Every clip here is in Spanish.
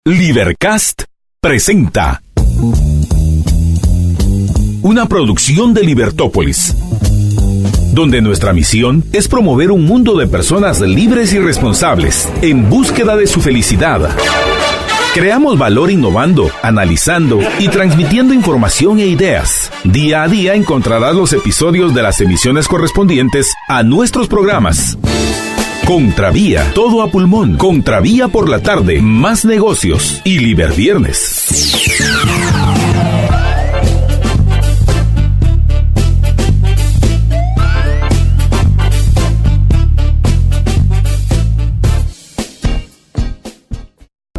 Libercast presenta una producción de Libertópolis, donde nuestra misión es promover un mundo de personas libres y responsables en búsqueda de su felicidad. Creamos valor innovando, analizando y transmitiendo información e ideas. Día a día encontrarás los episodios de las emisiones correspondientes a nuestros programas. Contravía, todo a pulmón. Contravía por la tarde, más negocios y Liberviernes.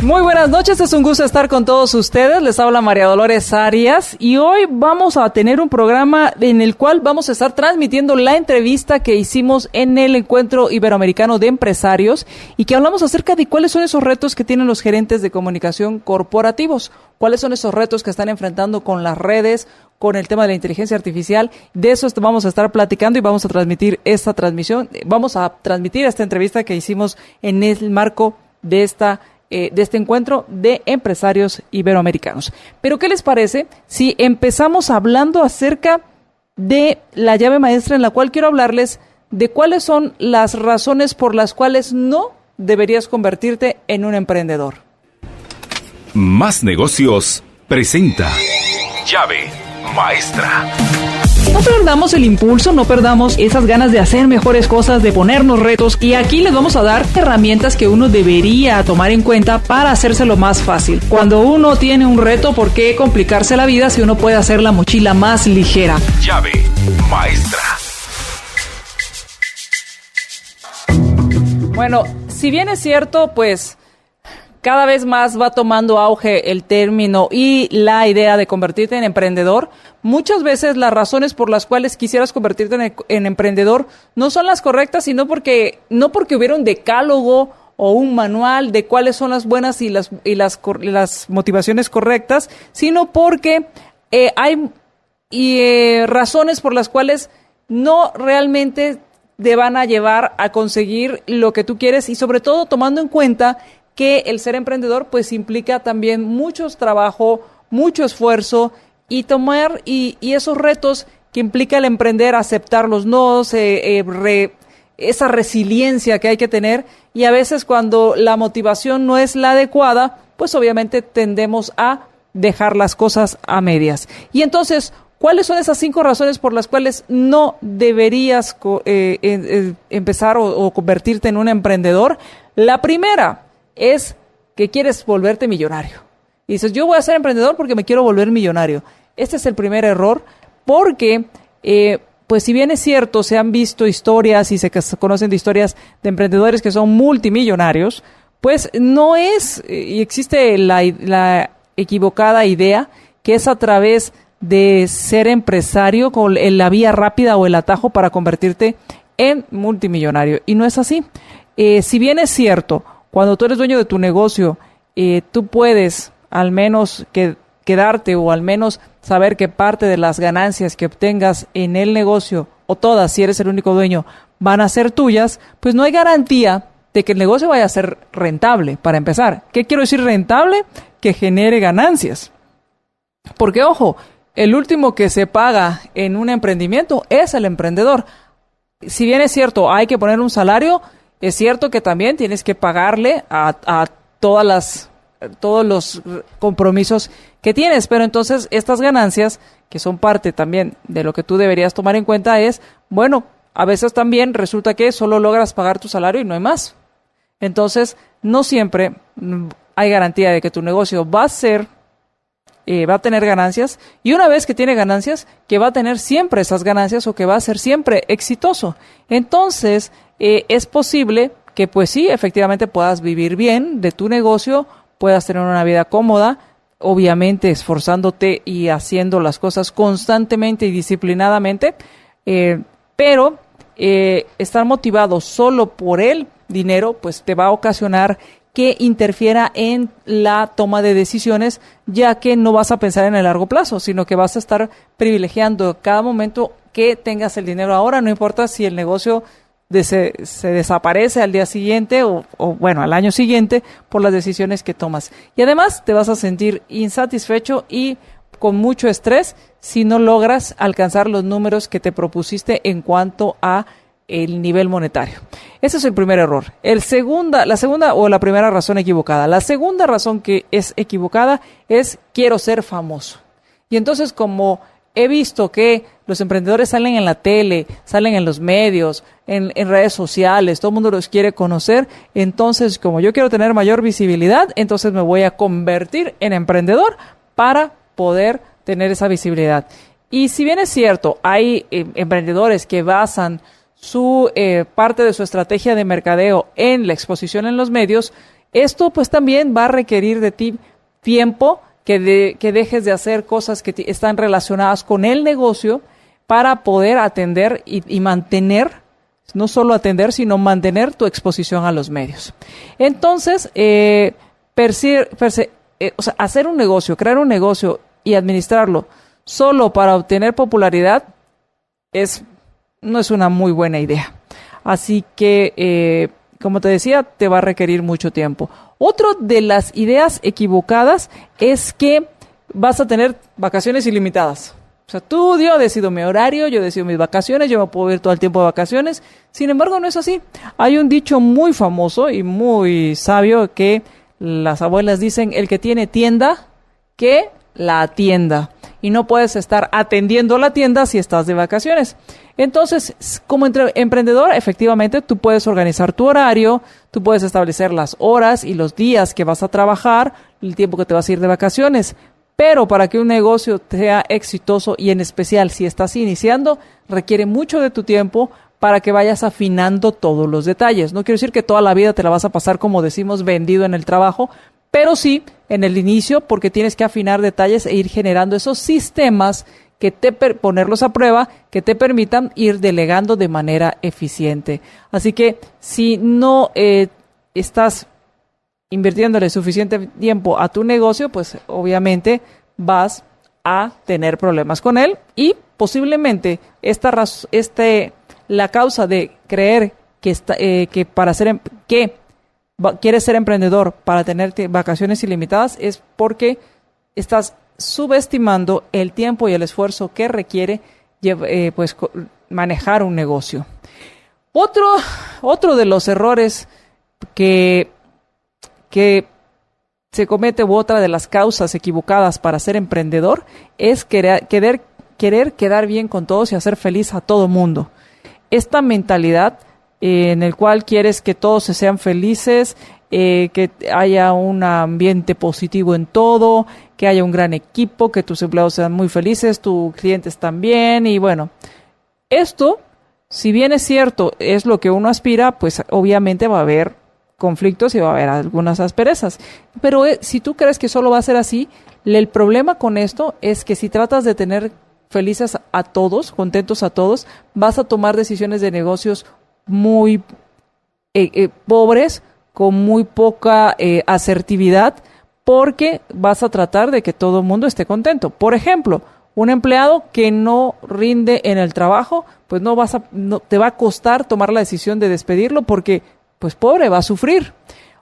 Muy buenas noches, es un gusto estar con todos ustedes. Les habla María Dolores Arias y hoy vamos a tener un programa en el cual vamos a estar transmitiendo la entrevista que hicimos en el Encuentro Iberoamericano de Empresarios y que hablamos acerca de cuáles son esos retos que tienen los gerentes de comunicación corporativos, cuáles son esos retos que están enfrentando con las redes, con el tema de la inteligencia artificial. De eso vamos a estar platicando y vamos a transmitir esta entrevista que hicimos en el marco de este encuentro de empresarios iberoamericanos. Pero ¿qué les parece si empezamos hablando acerca de la llave maestra, en la cual quiero hablarles de cuáles son las razones por las cuales no deberías convertirte en un emprendedor? Más Negocios presenta Llave Maestra. No perdamos el impulso, no perdamos esas ganas de hacer mejores cosas, de ponernos retos, y aquí les vamos a dar herramientas que uno debería tomar en cuenta para hacérselo más fácil. Cuando uno tiene un reto, ¿por qué complicarse la vida si uno puede hacer la mochila más ligera? Llave Maestra. Bueno, si bien es cierto, pues cada vez más va tomando auge el término y la idea de convertirte en emprendedor. Muchas veces las razones por las cuales quisieras convertirte en emprendedor no son las correctas, sino no porque hubiera un decálogo o un manual de cuáles son las buenas y las motivaciones correctas, sino porque hay razones por las cuales no realmente te van a llevar a conseguir lo que tú quieres, y sobre todo tomando en cuenta que el ser emprendedor pues implica también mucho trabajo, mucho esfuerzo y tomar y esos retos que implica el emprender, aceptar los nodos, esa resiliencia que hay que tener, y a veces cuando la motivación no es la adecuada, pues obviamente tendemos a dejar las cosas a medias. Y entonces, ¿cuáles son esas 5 razones por las cuales no deberías empezar o convertirte en un emprendedor? La primera es que quieres volverte millonario. Y dices, yo voy a ser emprendedor porque me quiero volver millonario. Este es el primer error, porque pues si bien es cierto, se han visto historias y se conocen de historias de emprendedores que son multimillonarios, pues no es, y existe la equivocada idea que es a través de ser empresario con la vía rápida o el atajo para convertirte en multimillonario. Y no es así. Si bien es cierto, cuando tú eres dueño de tu negocio, tú puedes al menos quedarte o al menos saber que parte de las ganancias que obtengas en el negocio, o todas, si eres el único dueño, van a ser tuyas, pues no hay garantía de que el negocio vaya a ser rentable, para empezar. ¿Qué quiero decir rentable? Que genere ganancias. Porque, ojo, el último que se paga en un emprendimiento es el emprendedor. Si bien es cierto, hay que poner un salario, es cierto que también tienes que pagarle a todos los compromisos que tienes, pero entonces estas ganancias, que son parte también de lo que tú deberías tomar en cuenta, es, bueno, a veces también resulta que solo logras pagar tu salario y no hay más. Entonces, no siempre hay garantía de que tu negocio va a tener ganancias, y una vez que tiene ganancias, que va a tener siempre esas ganancias o que va a ser siempre exitoso. Entonces, es posible que pues sí, efectivamente puedas vivir bien de tu negocio, puedas tener una vida cómoda, obviamente esforzándote y haciendo las cosas constantemente y disciplinadamente, pero estar motivado solo por el dinero pues te va a ocasionar que interfiera en la toma de decisiones, ya que no vas a pensar en el largo plazo, sino que vas a estar privilegiando cada momento que tengas el dinero ahora, no importa si el negocio se desaparece al día siguiente o bueno, al año siguiente por las decisiones que tomas. Y además te vas a sentir insatisfecho y con mucho estrés si no logras alcanzar los números que te propusiste en cuanto a el nivel monetario. Ese es el primer error. La segunda o la primera razón equivocada. La segunda razón que es equivocada es quiero ser famoso. Y entonces, como he visto que los emprendedores salen en la tele, salen en los medios, en redes sociales, todo el mundo los quiere conocer, entonces como yo quiero tener mayor visibilidad, entonces me voy a convertir en emprendedor para poder tener esa visibilidad. Y si bien es cierto, hay emprendedores que basan su parte de su estrategia de mercadeo en la exposición en los medios, esto pues también va a requerir de ti tiempo que dejes de hacer cosas que están relacionadas con el negocio para poder atender y mantener, no solo atender, sino mantener tu exposición a los medios. Entonces, hacer un negocio, crear un negocio y administrarlo solo para obtener popularidad no es una muy buena idea. Así que, como te decía, te va a requerir mucho tiempo. Otro de las ideas equivocadas es que vas a tener vacaciones ilimitadas. O sea, yo decido mi horario, yo decido mis vacaciones, yo me puedo ir todo el tiempo de vacaciones. Sin embargo, no es así. Hay un dicho muy famoso y muy sabio que las abuelas dicen, el que tiene tienda, que la atienda. Y no puedes estar atendiendo la tienda si estás de vacaciones. Entonces, como emprendedor, efectivamente, tú puedes organizar tu horario, tú puedes establecer las horas y los días que vas a trabajar, el tiempo que te vas a ir de vacaciones. Pero para que un negocio sea exitoso y en especial si estás iniciando, requiere mucho de tu tiempo para que vayas afinando todos los detalles. No quiero decir que toda la vida te la vas a pasar, como decimos, vendido en el trabajo, pero sí en el inicio, porque tienes que afinar detalles e ir generando esos sistemas que ponerlos a prueba, que te permitan ir delegando de manera eficiente. Así que si no estás invirtiéndole suficiente tiempo a tu negocio, pues obviamente vas a tener problemas con él y posiblemente la causa de creer que quieres ser emprendedor para tener vacaciones ilimitadas es porque estás subestimando el tiempo y el esfuerzo que requiere manejar un negocio. Otro de los errores que se comete, u otra de las causas equivocadas para ser emprendedor, es querer quedar bien con todos y hacer feliz a todo mundo. Esta mentalidad en el cual quieres que todos sean felices, que haya un ambiente positivo en todo, que haya un gran equipo, que tus empleados sean muy felices, tus clientes también, y bueno, esto, si bien es cierto, es lo que uno aspira, pues obviamente va a haber conflictos y va a haber algunas asperezas. Pero si tú crees que solo va a ser así, el problema con esto es que si tratas de tener felices a todos, contentos a todos, vas a tomar decisiones de negocios muy pobres, con muy poca asertividad, porque vas a tratar de que todo el mundo esté contento. Por ejemplo, un empleado que no rinde en el trabajo, pues no te va a costar tomar la decisión de despedirlo porque, pues pobre, va a sufrir.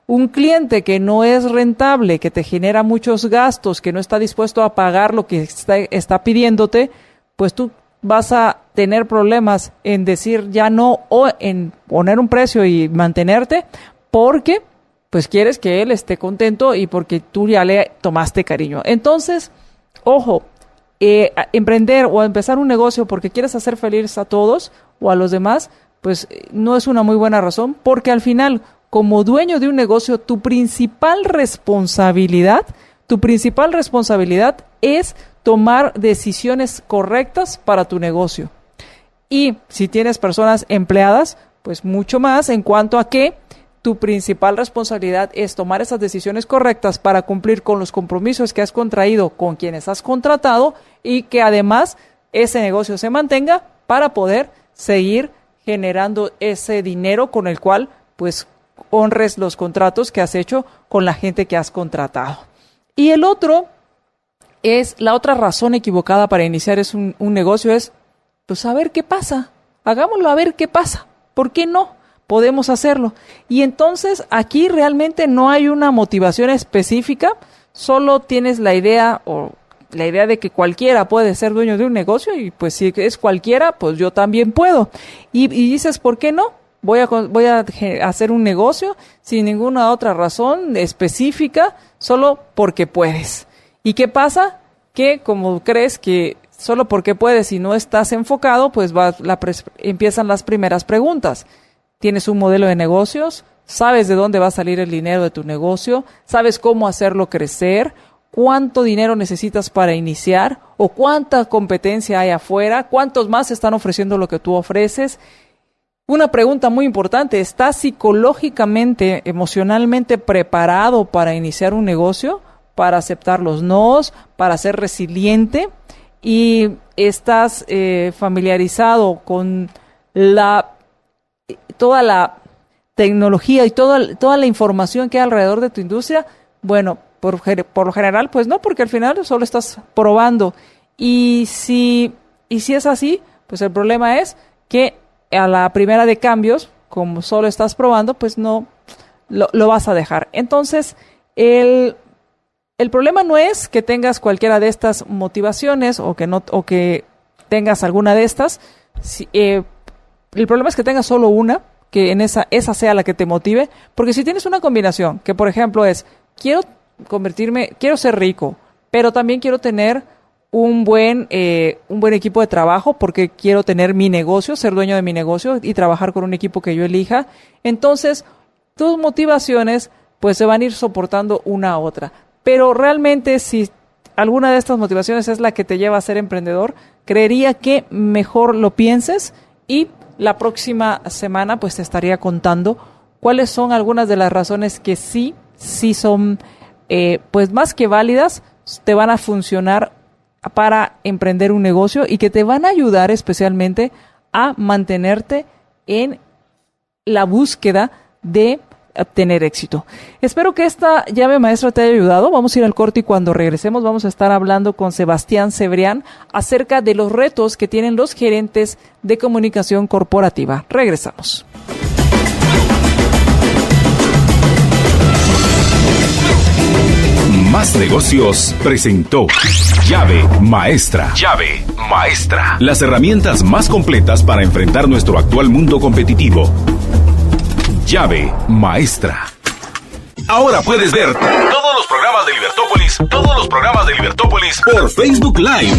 Un cliente que no es rentable, que te genera muchos gastos, que no está dispuesto a pagar lo que está pidiéndote, pues tú vas a tener problemas en decir ya no o en poner un precio y mantenerte porque pues quieres que él esté contento y porque tú ya le tomaste cariño. Entonces, ojo, emprender o empezar un negocio porque quieres hacer feliz a todos o a los demás, pues no es una muy buena razón, porque al final, como dueño de un negocio, tu principal responsabilidad es tomar decisiones correctas para tu negocio. Y si tienes personas empleadas, pues mucho más, en cuanto a que tu principal responsabilidad es tomar esas decisiones correctas para cumplir con los compromisos que has contraído con quienes has contratado y que además ese negocio se mantenga para poder seguir generando ese dinero con el cual pues honres los contratos que has hecho con la gente que has contratado. Y la otra razón equivocada para iniciar un negocio es, pues a ver qué pasa, hagámoslo a ver qué pasa. ¿por qué no? Podemos hacerlo. Y entonces aquí realmente no hay una motivación específica, solo tienes la idea de que cualquiera puede ser dueño de un negocio y pues si es cualquiera, pues yo también puedo. Y dices, ¿por qué no? Voy a hacer un negocio sin ninguna otra razón específica, solo porque puedes. ¿Y qué pasa? Que como crees que solo porque puedes y no estás enfocado, pues empiezan las primeras preguntas. ¿Tienes un modelo de negocios? ¿Sabes de dónde va a salir el dinero de tu negocio? ¿Sabes cómo hacerlo crecer? ¿Cuánto dinero necesitas para iniciar? ¿O cuánta competencia hay afuera? ¿Cuántos más están ofreciendo lo que tú ofreces? Una pregunta muy importante, ¿estás psicológicamente, emocionalmente preparado para iniciar un negocio? Para aceptar los nos, para ser resiliente, y estás familiarizado con toda la tecnología y toda la información que hay alrededor de tu industria. Bueno, por lo general, pues no, porque al final solo estás probando. Y si es así, pues el problema es que a la primera de cambios, como solo estás probando, pues no lo vas a dejar. Entonces, el problema no es que tengas cualquiera de estas motivaciones o que tengas alguna de estas. El problema es que tengas solo una, que en esa sea la que te motive, porque si tienes una combinación, que por ejemplo es, quiero ser rico, pero también quiero tener un buen equipo de trabajo porque quiero tener mi negocio, ser dueño de mi negocio y trabajar con un equipo que yo elija. Entonces, tus motivaciones pues se van a ir soportando una a otra. Pero realmente si alguna de estas motivaciones es la que te lleva a ser emprendedor, creería que mejor lo pienses y la próxima semana pues te estaría contando cuáles son algunas de las razones que sí son pues más que válidas, te van a funcionar para emprender un negocio y que te van a ayudar especialmente a mantenerte en la búsqueda de obtener éxito. Espero que esta llave maestra te haya ayudado. Vamos a ir al corte y cuando regresemos vamos a estar hablando con Sebastián Cebrián acerca de los retos que tienen los gerentes de comunicación corporativa. Regresamos. Más Negocios presentó Llave Maestra. Llave Maestra. Las herramientas más completas para enfrentar nuestro actual mundo competitivo. Llave Maestra. Ahora puedes ver todos los programas de Libertópolis por Facebook Live.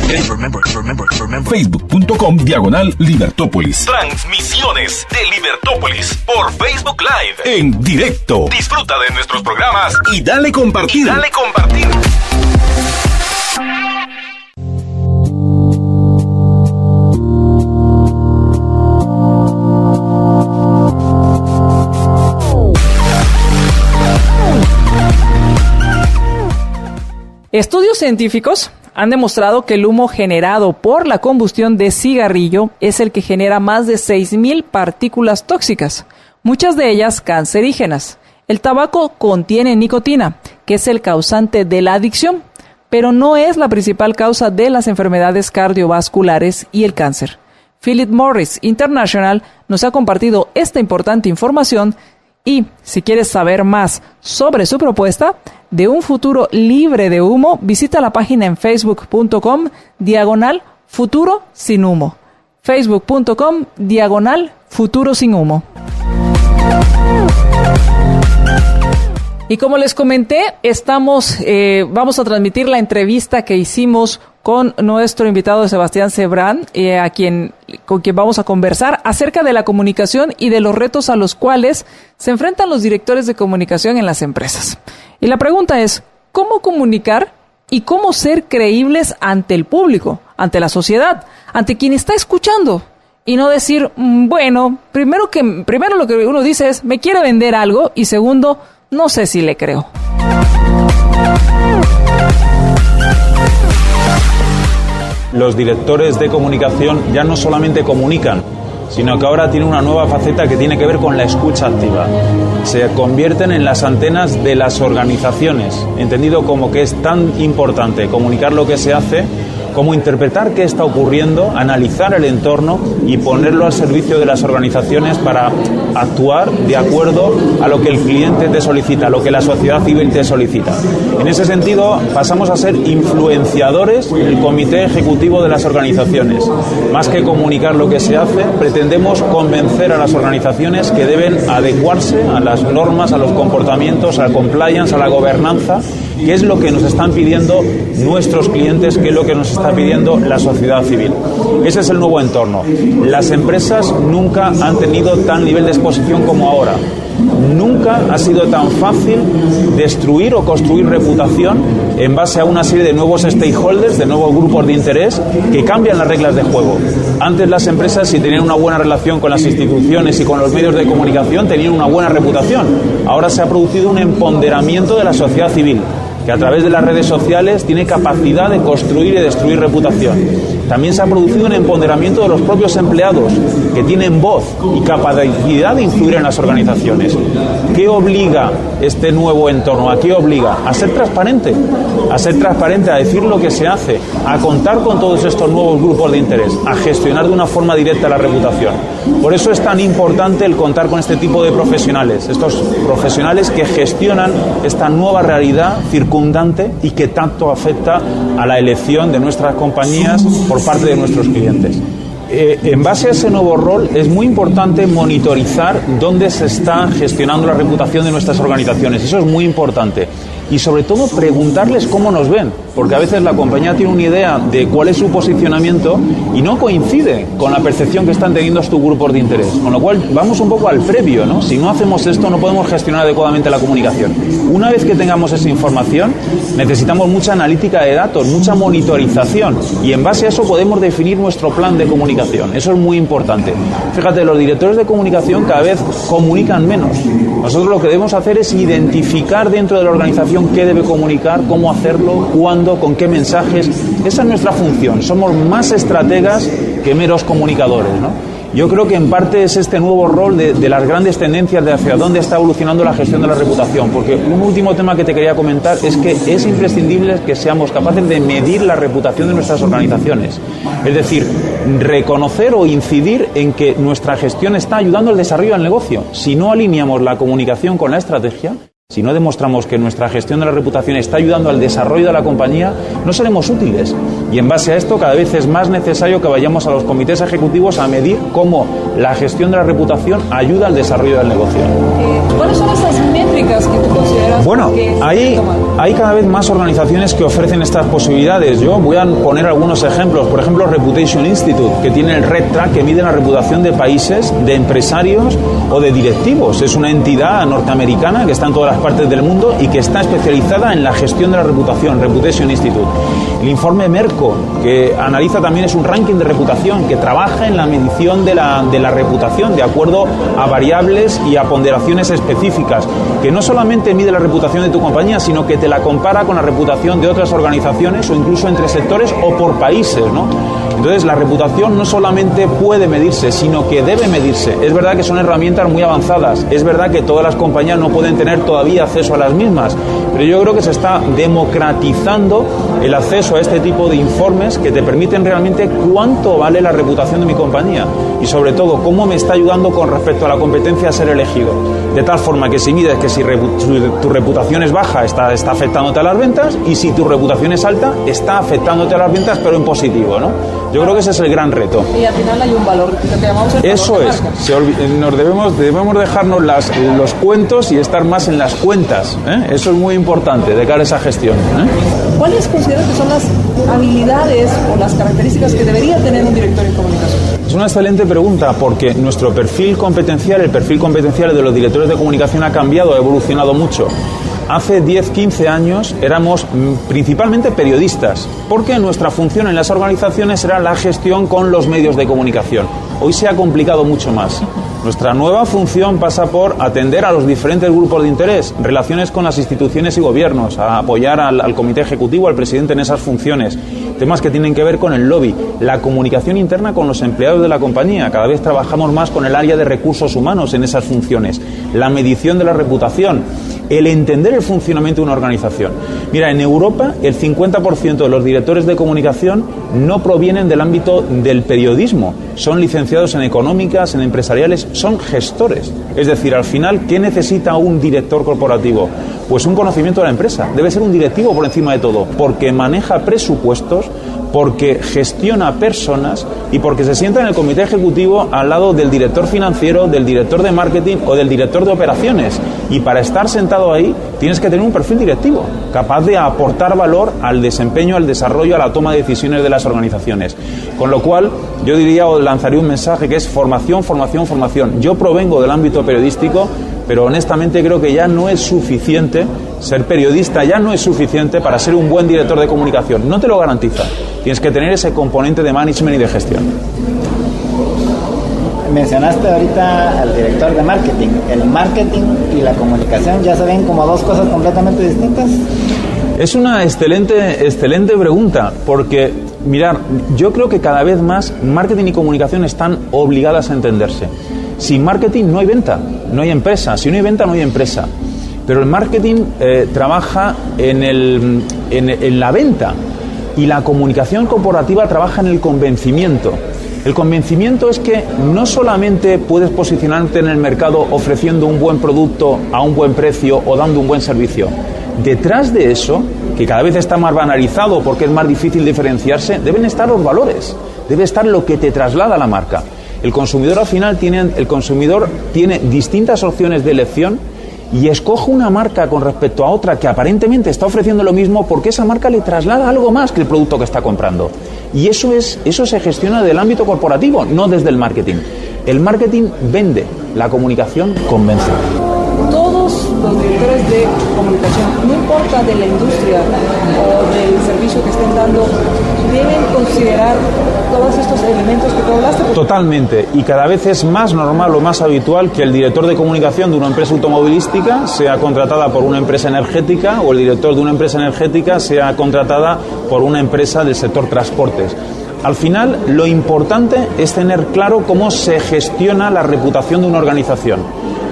Facebook.com/Libertópolis. Transmisiones de Libertópolis por Facebook Live en directo. Disfruta de nuestros programas y dale compartir. Estudios científicos han demostrado que el humo generado por la combustión de cigarrillo es el que genera más de 6,000 partículas tóxicas, muchas de ellas cancerígenas. El tabaco contiene nicotina, que es el causante de la adicción, pero no es la principal causa de las enfermedades cardiovasculares y el cáncer. Philip Morris International nos ha compartido esta importante información y, si quieres saber más sobre su propuesta de un futuro libre de humo, visita la página en facebook.com/futuro sin humo. facebook.com/futuro sin humo. Y como les comenté, vamos a transmitir la entrevista que hicimos con nuestro invitado Sebastián Cebrián, con quien vamos a conversar acerca de la comunicación y de los retos a los cuales se enfrentan los directores de comunicación en las empresas. Y la pregunta es, ¿cómo comunicar y cómo ser creíbles ante el público, ante la sociedad, ante quien está escuchando? Y no decir, bueno, primero lo que uno dice es, me quiere vender algo, y segundo, no sé si le creo. Los directores de comunicación ya no solamente comunican, sino que ahora tienen una nueva faceta que tiene que ver con la escucha activa. Se convierten en las antenas de las organizaciones, entendido como que es tan importante comunicar lo que se hace cómo interpretar qué está ocurriendo, analizar el entorno y ponerlo al servicio de las organizaciones para actuar de acuerdo a lo que el cliente te solicita, a lo que la sociedad civil te solicita. En ese sentido, pasamos a ser influenciadores del comité ejecutivo de las organizaciones. Más que comunicar lo que se hace, pretendemos convencer a las organizaciones que deben adecuarse a las normas, a los comportamientos, a la compliance, a la gobernanza, que es lo que nos están pidiendo nuestros clientes, que es lo que nos está pidiendo la sociedad civil. Ese es el nuevo entorno. Las empresas nunca han tenido tal nivel de exposición como ahora. Nunca ha sido tan fácil destruir o construir reputación en base a una serie de nuevos stakeholders, de nuevos grupos de interés que cambian las reglas de juego. Antes las empresas, si tenían una buena relación con las instituciones y con los medios de comunicación, tenían una buena reputación. Ahora se ha producido un empoderamiento de la sociedad civil, que a través de las redes sociales tiene capacidad de construir y destruir reputación. También se ha producido un empoderamiento de los propios empleados, que tienen voz y capacidad de influir en las organizaciones. ¿Qué obliga este nuevo entorno? ¿A qué obliga? A ser transparente, a decir lo que se hace, a contar con todos estos nuevos grupos de interés, a gestionar de una forma directa la reputación. Por eso es tan importante el contar con este tipo de profesionales, estos profesionales que gestionan esta nueva realidad circundante y que tanto afecta a la elección de nuestras compañías por parte de nuestros clientes. En base a ese nuevo rol es muy importante monitorizar dónde se está gestionando la reputación de nuestras organizaciones. Eso es muy importante. Y sobre todo preguntarles cómo nos ven, porque a veces la compañía tiene una idea de cuál es su posicionamiento y no coincide con la percepción que están teniendo estos grupos de interés. Con lo cual vamos un poco al previo, ¿no? Si no hacemos esto no podemos gestionar adecuadamente la comunicación. Una vez que tengamos esa información necesitamos mucha analítica de datos, mucha monitorización y en base a eso podemos definir nuestro plan de comunicación. Eso es muy importante. Fíjate, los directores de comunicación cada vez comunican menos. Nosotros lo que debemos hacer es identificar dentro de la organización qué debe comunicar, cómo hacerlo, cuándo, con qué mensajes. Esa es nuestra función. Somos más estrategas que meros comunicadores, ¿no? Yo creo que en parte es este nuevo rol de las grandes tendencias de hacia dónde está evolucionando la gestión de la reputación. Porque un último tema que te quería comentar es que es imprescindible que seamos capaces de medir la reputación de nuestras organizaciones. Es decir, reconocer o incidir en que nuestra gestión está ayudando al desarrollo del negocio. Si no alineamos la comunicación con la estrategia, si no demostramos que nuestra gestión de la reputación está ayudando al desarrollo de la compañía, no seremos útiles. Y en base a esto, cada vez es más necesario que vayamos a los comités ejecutivos a medir cómo la gestión de la reputación ayuda al desarrollo del negocio. ¿Cuáles son esas métricas que tú consideras? Bueno, hay cada vez más organizaciones que ofrecen estas posibilidades. Yo voy a poner algunos ejemplos. Por ejemplo, Reputation Institute, que tiene el Red Track, que mide la reputación de países, de empresarios o de directivos. Es una entidad norteamericana que está en todas las partes del mundo y que está especializada en la gestión de la reputación, Reputation Institute. El informe Merco, que analiza también, es un ranking de reputación que trabaja en la medición de la reputación de acuerdo a variables y a ponderaciones específicas, que no solamente mide la reputación de tu compañía, sino que te la compara con la reputación de otras organizaciones o incluso entre sectores o por países, ¿no? Entonces, la reputación no solamente puede medirse, sino que debe medirse. Es verdad que son herramientas muy avanzadas, es verdad que todas las compañías no pueden tener todavía acceso a las mismas, pero yo creo que se está democratizando el acceso a este tipo de informes que te permiten realmente cuánto vale la reputación de mi compañía y sobre todo cómo me está ayudando con respecto a la competencia a ser elegido. De tal forma que si mides que si tu reputación es baja está afectándote a las ventas y si tu reputación es alta está afectándote a las ventas pero en positivo, ¿no? Yo creo que ese es el gran reto. Y al final hay un valor, lo que llamamos el Eso valor es. de marca. Debemos dejarnos los cuentos y estar más en las cuentas, ¿eh? Eso es muy importante de cara a esa gestión, ¿eh? ¿Cuáles consideras que son las habilidades o las características que debería tener un director de comunicación? Es una excelente pregunta porque nuestro perfil competencial, el perfil competencial de los directores de comunicación ha cambiado, ha evolucionado mucho. Hace 10, 15 años éramos principalmente periodistas, porque nuestra función en las organizaciones era la gestión con los medios de comunicación. Hoy se ha complicado mucho más. Nuestra nueva función pasa por atender a los diferentes grupos de interés, relaciones con las instituciones y gobiernos, a apoyar al comité ejecutivo, al presidente en esas funciones, temas que tienen que ver con el lobby, la comunicación interna con los empleados de la compañía. Cada vez trabajamos más con el área de recursos humanos en esas funciones, la medición de la reputación. el entender el funcionamiento de una organización. Mira, en Europa el 50% de los directores de comunicación no provienen del ámbito del periodismo, son licenciados en económicas, en empresariales, son gestores. Es decir, al final, ¿qué necesita un director corporativo? Pues un conocimiento de la empresa. Debe ser un directivo por encima de todo, porque maneja presupuestos, porque gestiona personas y porque se sienta en el comité ejecutivo al lado del director financiero, del director de marketing o del director de operaciones. Y para estar sentado ahí tienes que tener un perfil directivo, capaz de aportar valor al desempeño, al desarrollo, a la toma de decisiones de las organizaciones. Con lo cual, yo diría o lanzaría un mensaje que es formación, formación, formación. Yo provengo del ámbito periodístico, pero honestamente creo que ya no es suficiente ser periodista, ya no es suficiente para ser un buen director de comunicación. No te lo garantiza. Tienes que tener ese componente de management y de gestión. Mencionaste ahorita al director de marketing. ¿El marketing y la comunicación ya se ven como dos cosas completamente distintas? Es una excelente pregunta, porque, mirad, yo creo que cada vez más marketing y comunicación están obligadas a entenderse. Sin marketing no hay venta, no hay empresa. Si no hay venta, no hay empresa. Pero el marketing trabaja en la venta y la comunicación corporativa trabaja en el convencimiento. El convencimiento es que no solamente puedes posicionarte en el mercado ofreciendo un buen producto a un buen precio o dando un buen servicio. Detrás de eso, que cada vez está más banalizado porque es más difícil diferenciarse, deben estar los valores, debe estar lo que te traslada la marca. El consumidor al final tiene distintas opciones de elección y escoge una marca con respecto a otra que aparentemente está ofreciendo lo mismo porque esa marca le traslada algo más que el producto que está comprando. Y eso se gestiona del ámbito corporativo, no desde el marketing. El marketing vende, la comunicación convence. Todos los directores de comunicación, no importa de la industria o del servicio que estén dando, deben considerar todos estos elementos que tú hablaste. Totalmente, y cada vez es más normal o más habitual que el director de comunicación de una empresa automovilística sea contratada por una empresa energética o el director de una empresa energética sea contratada por una empresa del sector transportes. Al final, lo importante es tener claro cómo se gestiona la reputación de una organización.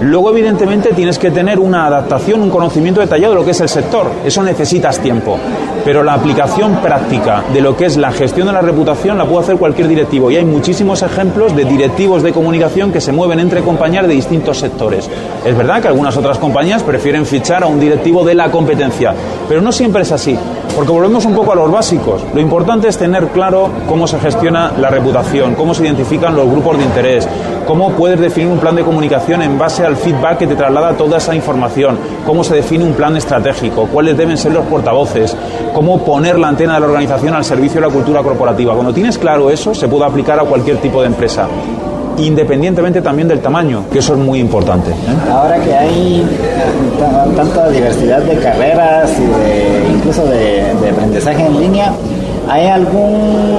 Luego, evidentemente, tienes que tener una adaptación, un conocimiento detallado de lo que es el sector. Eso necesitas tiempo. Pero la aplicación práctica de lo que es la gestión de la reputación la puede hacer cualquier directivo. Y hay muchísimos ejemplos de directivos de comunicación que se mueven entre compañías de distintos sectores. Es verdad que algunas otras compañías prefieren fichar a un directivo de la competencia, pero no siempre es así. Porque volvemos un poco a los básicos. Lo importante es tener claro cómo se gestiona la reputación, cómo se identifican los grupos de interés, cómo puedes definir un plan de comunicación en base al feedback que te traslada toda esa información, cómo se define un plan estratégico, cuáles deben ser los portavoces, cómo poner la antena de la organización al servicio de la cultura corporativa. Cuando tienes claro eso, se puede aplicar a cualquier tipo de empresa, independientemente también del tamaño, que eso es muy importante. Ahora que hay tanta diversidad de carreras y incluso de aprendizaje en línea, ¿hay algún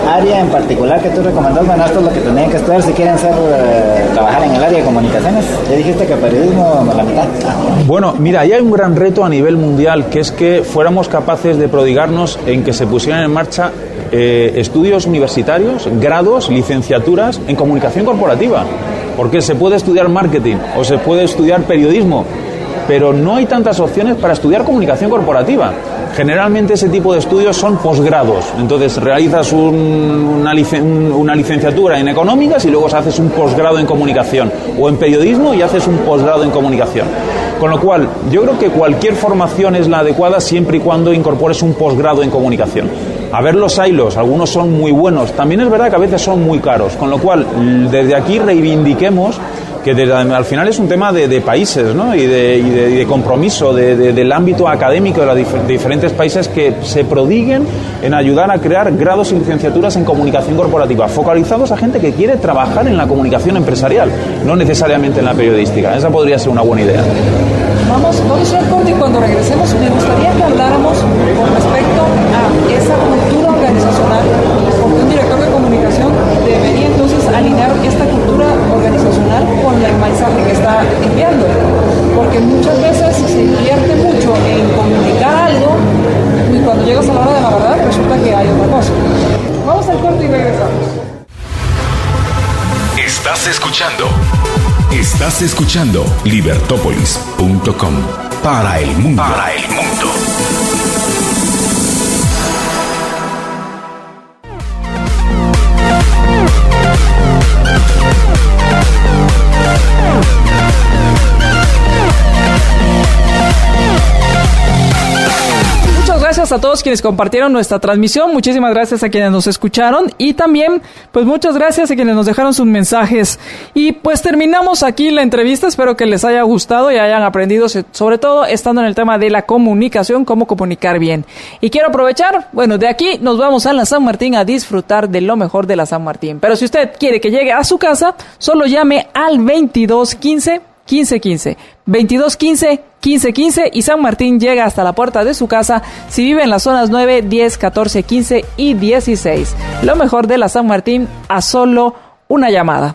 área en particular que tú recomendas? Bueno, esto es lo que tendrían que estudiar si quieren trabajar en el área de comunicaciones. Ya dijiste que periodismo la mitad. Bueno, mira, ahí hay un gran reto a nivel mundial, que es que fuéramos capaces de prodigarnos en que se pusieran en marcha estudios universitarios, grados, licenciaturas en comunicación corporativa. Porque se puede estudiar marketing o se puede estudiar periodismo, pero no hay tantas opciones para estudiar comunicación corporativa. Generalmente ese tipo de estudios son posgrados, entonces realizas una licenciatura en económicas y luego haces un posgrado en comunicación, o en periodismo y haces un posgrado en comunicación. Con lo cual, yo creo que cualquier formación es la adecuada siempre y cuando incorpores un posgrado en comunicación. A ver los hilos, algunos son muy buenos, también es verdad que a veces son muy caros, con lo cual desde aquí reivindiquemos que al final es un tema de países, ¿no? y de compromiso del ámbito académico de los diferentes países que se prodiguen en ayudar a crear grados y licenciaturas en comunicación corporativa, focalizados a gente que quiere trabajar en la comunicación empresarial, no necesariamente en la periodística. Esa podría ser una buena idea. Vamos a ir corto y cuando regresemos me gustaría que habláramos con respecto a esa cultura organizacional, porque un director de comunicación debería entonces alinear esta cultura organizacional con el mensaje que está enviando, porque muchas veces se invierte mucho en comunicar algo y cuando llegas a la hora de la verdad resulta que hay otra cosa. Vamos al corto y regresamos. Estás escuchando Libertópolis.com. para el mundo. Gracias a todos quienes compartieron nuestra transmisión, muchísimas gracias a quienes nos escucharon y también pues muchas gracias a quienes nos dejaron sus mensajes. Y pues terminamos aquí la entrevista, espero que les haya gustado y hayan aprendido, sobre todo estando en el tema de la comunicación, cómo comunicar bien. Y quiero aprovechar, bueno, de aquí nos vamos a la San Martín a disfrutar de lo mejor de la San Martín. Pero si usted quiere que llegue a su casa, solo llame al 2215 1515, 2215 1515 y San Martín llega hasta la puerta de su casa si vive en las zonas 9, 10, 14, 15 y 16. Lo mejor de la San Martín a solo una llamada.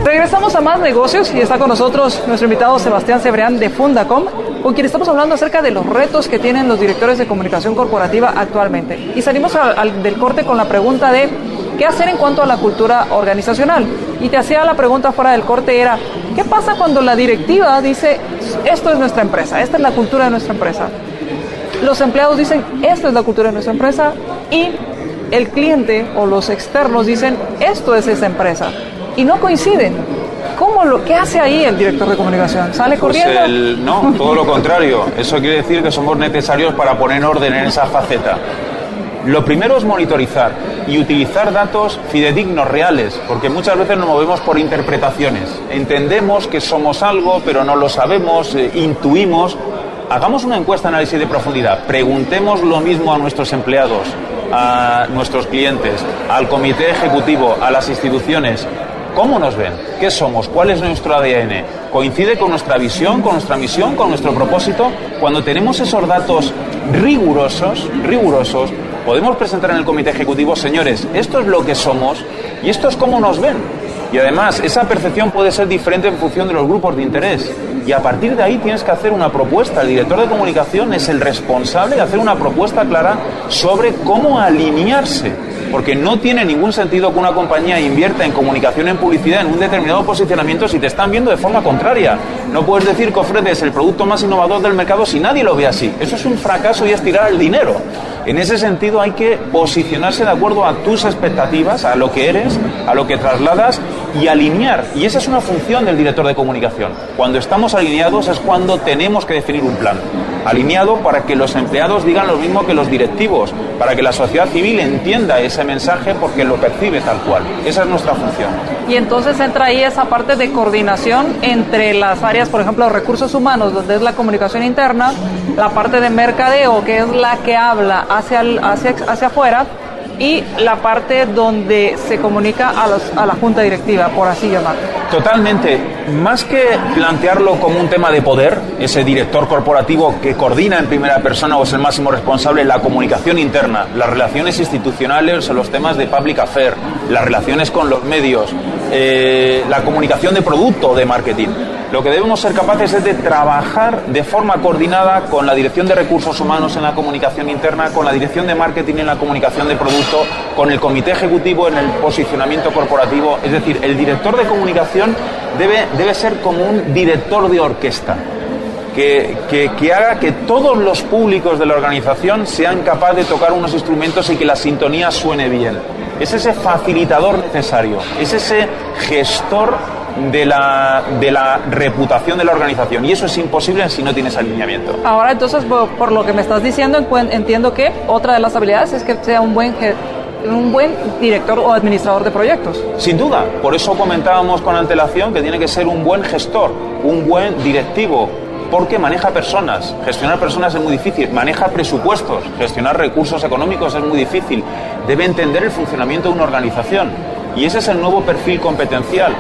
Regresamos a más negocios y está con nosotros nuestro invitado Sebastián Cebrián de Fundacom, con quien estamos hablando acerca de los retos que tienen los directores de comunicación corporativa actualmente. Y salimos del corte con la pregunta de ¿qué hacer en cuanto a la cultura organizacional? Y te hacía la pregunta fuera del corte era, ¿qué pasa cuando la directiva dice, esto es nuestra empresa, esta es la cultura de nuestra empresa? Los empleados dicen, esta es la cultura de nuestra empresa, y el cliente o los externos dicen, esto es esa empresa, y no coinciden. ¿Qué hace ahí el director de comunicación? ¿Sale corriendo? No, todo lo contrario. Eso quiere decir que somos necesarios para poner orden en esa faceta. Lo primero es monitorizar y utilizar datos fidedignos, reales, porque muchas veces nos movemos por interpretaciones. Entendemos que somos algo, pero no lo sabemos, intuimos. Hagamos una encuesta de análisis de profundidad. Preguntemos lo mismo a nuestros empleados, a nuestros clientes, al comité ejecutivo, a las instituciones. ¿Cómo nos ven? ¿Qué somos? ¿Cuál es nuestro ADN? ¿Coincide con nuestra visión, con nuestra misión, con nuestro propósito? Cuando tenemos esos datos rigurosos, podemos presentar en el comité ejecutivo, señores, esto es lo que somos y esto es cómo nos ven. Y además, esa percepción puede ser diferente en función de los grupos de interés. Y a partir de ahí tienes que hacer una propuesta. El director de comunicación es el responsable de hacer una propuesta clara sobre cómo alinearse. Porque no tiene ningún sentido que una compañía invierta en comunicación, en publicidad, en un determinado posicionamiento si te están viendo de forma contraria. No puedes decir que ofreces el producto más innovador del mercado si nadie lo ve así. Eso es un fracaso y es tirar el dinero. En ese sentido hay que posicionarse de acuerdo a tus expectativas, a lo que eres, a lo que trasladas y alinear. Y esa es una función del director de comunicación. Cuando estamos alineados es cuando tenemos que definir un plan. Alineado para que los empleados digan lo mismo que los directivos, para que la sociedad civil entienda ese mensaje porque lo percibe tal cual. Esa es nuestra función. Y entonces entra ahí esa parte de coordinación entre las áreas, por ejemplo, recursos humanos, donde es la comunicación interna, la parte de mercadeo, que es la que habla hacia afuera, y la parte donde se comunica a la junta directiva, por así llamarlo. Totalmente. Más que plantearlo como un tema de poder, ese director corporativo que coordina en primera persona o es el máximo responsable de la comunicación interna, las relaciones institucionales o los temas de public affairs, las relaciones con los medios, la comunicación de producto o de marketing. Lo que debemos ser capaces es de trabajar de forma coordinada con la dirección de recursos humanos en la comunicación interna, con la dirección de marketing en la comunicación de producto, con el comité ejecutivo en el posicionamiento corporativo. Es decir, el director de comunicación debe ser como un director de orquesta que haga que todos los públicos de la organización sean capaces de tocar unos instrumentos y que la sintonía suene bien. Es ese facilitador necesario, es ese gestor de la reputación de la organización, y eso es imposible si no tienes alineamiento. Ahora entonces, por lo que me estás diciendo, entiendo que otra de las habilidades es que sea un buen director o administrador de proyectos. Sin duda, por eso comentábamos con antelación que tiene que ser un buen gestor, un buen directivo, porque maneja personas. Gestionar personas es muy difícil, maneja presupuestos, gestionar recursos económicos es muy difícil, debe entender el funcionamiento de una organización, y ese es el nuevo perfil competencial.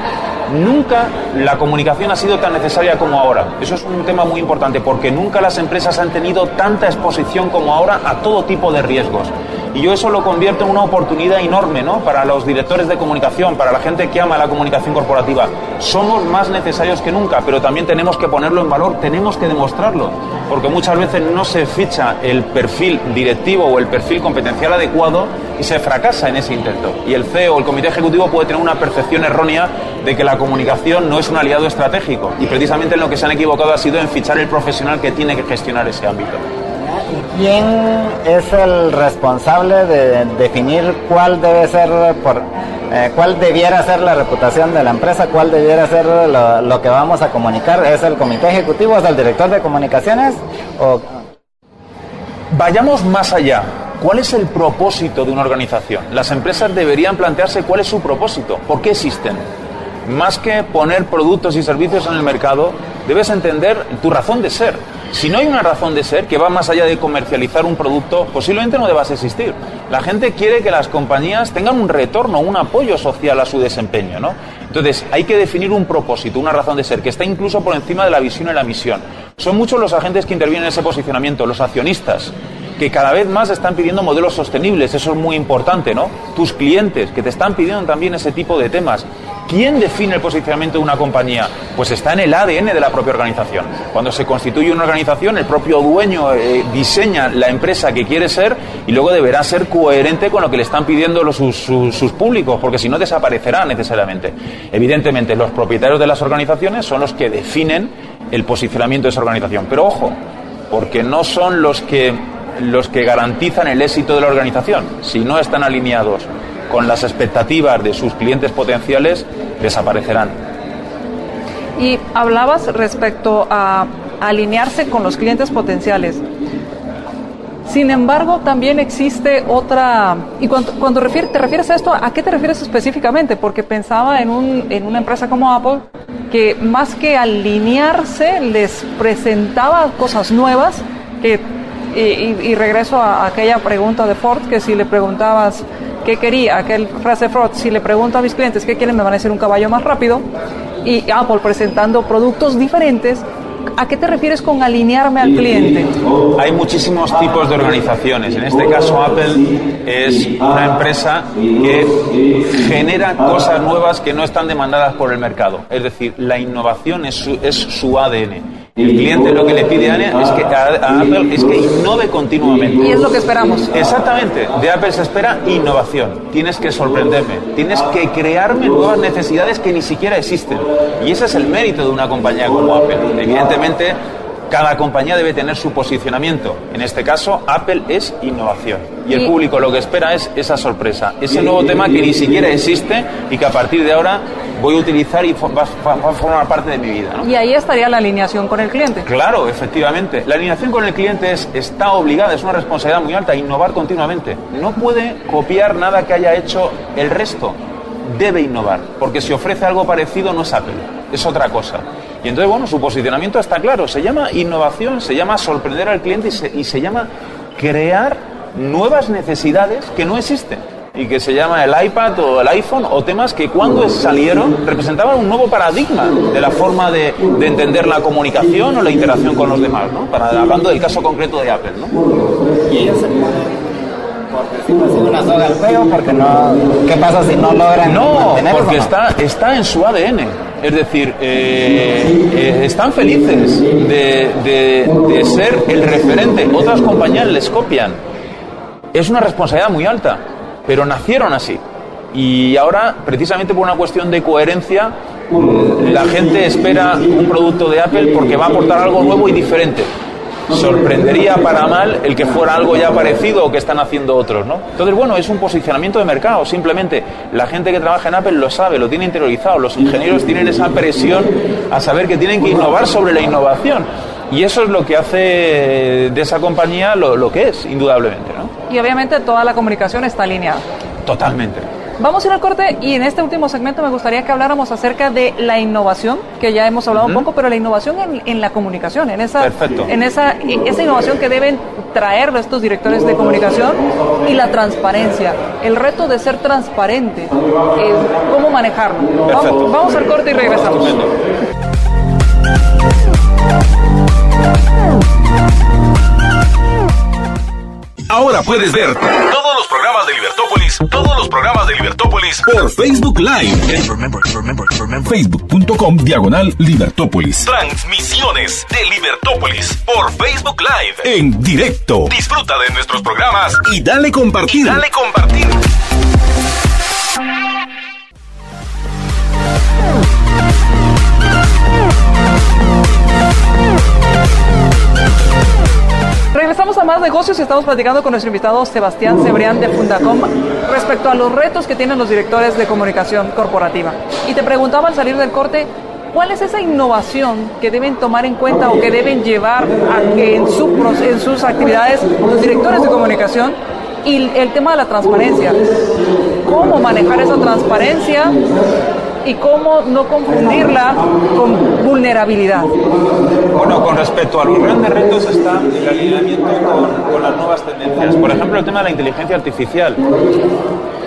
Nunca la comunicación ha sido tan necesaria como ahora. Eso es un tema muy importante, porque nunca las empresas han tenido tanta exposición como ahora a todo tipo de riesgos. Y yo eso lo convierto en una oportunidad enorme, ¿no?, para los directores de comunicación, para la gente que ama la comunicación corporativa. Somos más necesarios que nunca, pero también tenemos que ponerlo en valor, tenemos que demostrarlo, porque muchas veces no se ficha el perfil directivo o el perfil competencial adecuado y se fracasa en ese intento. Y el CEO o el comité ejecutivo puede tener una percepción errónea de que la comunicación no es un aliado estratégico y precisamente en lo que se han equivocado ha sido en fichar el profesional que tiene que gestionar ese ámbito. ¿Quién es el responsable de definir cuál debe ser, cuál debiera ser la reputación de la empresa, cuál debiera ser lo que vamos a comunicar? ¿Es el comité ejecutivo, es el director de comunicaciones? ¿O? Vayamos más allá. ¿Cuál es el propósito de una organización? Las empresas deberían plantearse cuál es su propósito, por qué existen. Más que poner productos y servicios en el mercado, debes entender tu razón de ser. Si no hay una razón de ser que va más allá de comercializar un producto, posiblemente no debas existir. La gente quiere que las compañías tengan un retorno, un apoyo social a su desempeño, ¿no? Entonces, hay que definir un propósito, una razón de ser, que está incluso por encima de la visión y la misión. Son muchos los agentes que intervienen en ese posicionamiento, los accionistas, que cada vez más están pidiendo modelos sostenibles, eso es muy importante, ¿no? Tus clientes, que te están pidiendo también ese tipo de temas. ¿Quién define el posicionamiento de una compañía? Pues está en el ADN de la propia organización. Cuando se constituye una organización, el propio dueño diseña la empresa que quiere ser y luego deberá ser coherente con lo que le están pidiendo sus públicos, porque si no desaparecerá necesariamente. Evidentemente, los propietarios de las organizaciones son los que definen el posicionamiento de esa organización. Pero ojo, porque no son los que garantizan el éxito de la organización. Si no están alineados con las expectativas de sus clientes potenciales, desaparecerán. Y hablabas respecto a alinearse con los clientes potenciales. Sin embargo, también existe otra... Y cuando te refieres a esto, ¿a qué te refieres específicamente? Porque pensaba en una empresa como Apple, que más que alinearse, les presentaba cosas nuevas que... Y regreso a aquella pregunta de Ford, que si le preguntabas qué quería, aquel frase de Ford, si le pregunto a mis clientes qué quieren, me van a decir un caballo más rápido, y Apple presentando productos diferentes. ¿A qué te refieres con alinearme al cliente? Hay muchísimos tipos de organizaciones. En este caso, Apple es una empresa que genera cosas nuevas que no están demandadas por el mercado. Es decir, la innovación es su ADN. El cliente lo que le pide a Apple es que innove continuamente. Y es lo que esperamos. Exactamente. De Apple se espera innovación. Tienes que sorprenderme. Tienes que crearme nuevas necesidades que ni siquiera existen. Y ese es el mérito de una compañía como Apple. Evidentemente, cada compañía debe tener su posicionamiento. En este caso, Apple es innovación. Y el público lo que espera es esa sorpresa. Ese nuevo tema que ni siquiera existe y que a partir de ahora voy a utilizar y va a formar parte de mi vida, ¿no? Y ahí estaría la alineación con el cliente. Claro, efectivamente. La alineación con el cliente está obligada, es una responsabilidad muy alta, innovar continuamente. No puede copiar nada que haya hecho el resto. Debe innovar, porque si ofrece algo parecido no es Apple, es otra cosa. Y entonces, bueno, su posicionamiento está claro, se llama innovación, se llama sorprender al cliente y se llama crear nuevas necesidades que no existen. Y que se llama el iPad o el iPhone o temas que cuando salieron representaban un nuevo paradigma de la forma de entender la comunicación o la interacción con los demás, ¿no? Hablando del caso concreto de Apple, ¿no? Y ellos se pueden, por decirlo así, una soga al cuello, porque no... ¿Qué pasa si no logran mantener eso? Porque está en su ADN. Es decir, están felices de ser el referente. Otras compañías les copian. Es una responsabilidad muy alta, pero nacieron así. Y ahora, precisamente por una cuestión de coherencia, la gente espera un producto de Apple porque va a aportar algo nuevo y diferente. Sorprendería para mal el que fuera algo ya parecido o que están haciendo otros, ¿no? Entonces, bueno, es un posicionamiento de mercado. Simplemente la gente que trabaja en Apple lo sabe, lo tiene interiorizado. Los ingenieros tienen esa presión a saber que tienen que innovar sobre la innovación. Y eso es lo que hace de esa compañía lo que es, indudablemente, ¿no? Y obviamente toda la comunicación está alineada. Totalmente. Vamos a ir al corte y en este último segmento me gustaría que habláramos acerca de la innovación, que ya hemos hablado un poco, pero la innovación en la comunicación, en esa innovación que deben traer estos directores de comunicación y la transparencia, el reto de ser transparente, cómo manejarlo. Vamos al corte y regresamos. Estupendo. Ahora puedes ver todos los programas de Libertópolis por Facebook Live. Facebook.com/Libertópolis. Transmisiones de Libertópolis por Facebook Live en directo. Disfruta de nuestros programas y dale compartir. a Más Negocios y estamos platicando con nuestro invitado Sebastián Cebrián de Fundacom respecto a los retos que tienen los directores de comunicación corporativa. Y te preguntaba al salir del corte, ¿cuál es esa innovación que deben tomar en cuenta o que deben llevar a que en sus actividades los directores de comunicación? Y el tema de la transparencia. ¿Cómo manejar esa transparencia y cómo no confundirla con vulnerabilidad? Bueno, con respecto a los grandes retos está el alineamiento con las nuevas tendencias. Por ejemplo, el tema de la inteligencia artificial.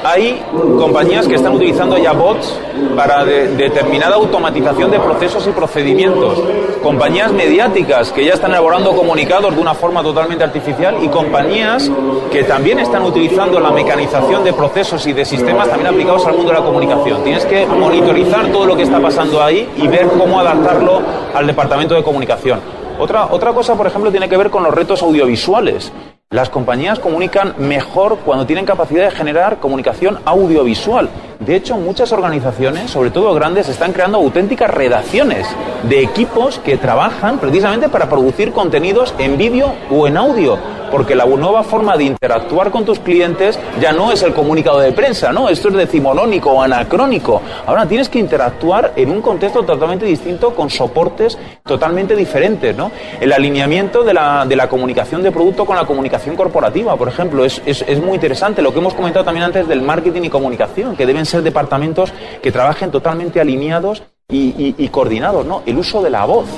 Hay compañías que están utilizando ya bots para determinada automatización de procesos y procedimientos. Compañías mediáticas que ya están elaborando comunicados de una forma totalmente artificial y compañías que también están utilizando la mecanización de procesos y de sistemas también aplicados al mundo de la comunicación. Tienes que monitorizar todo lo que está pasando ahí y ver cómo adaptarlo al departamento de comunicación. Otra cosa, por ejemplo, tiene que ver con los retos audiovisuales. Las compañías comunican mejor cuando tienen capacidad de generar comunicación audiovisual. De hecho, muchas organizaciones, sobre todo grandes, están creando auténticas redacciones de equipos que trabajan precisamente para producir contenidos en vídeo o en audio. Porque la nueva forma de interactuar con tus clientes ya no es el comunicado de prensa, ¿no? Esto es decimonónico o anacrónico. Ahora tienes que interactuar en un contexto totalmente distinto con soportes totalmente diferentes, ¿no? El alineamiento de la comunicación de producto con la comunicación corporativa, por ejemplo, es muy interesante. Lo que hemos comentado también antes del marketing y comunicación, que deben ser departamentos que trabajen totalmente alineados y coordinados, ¿no? El uso de la voz.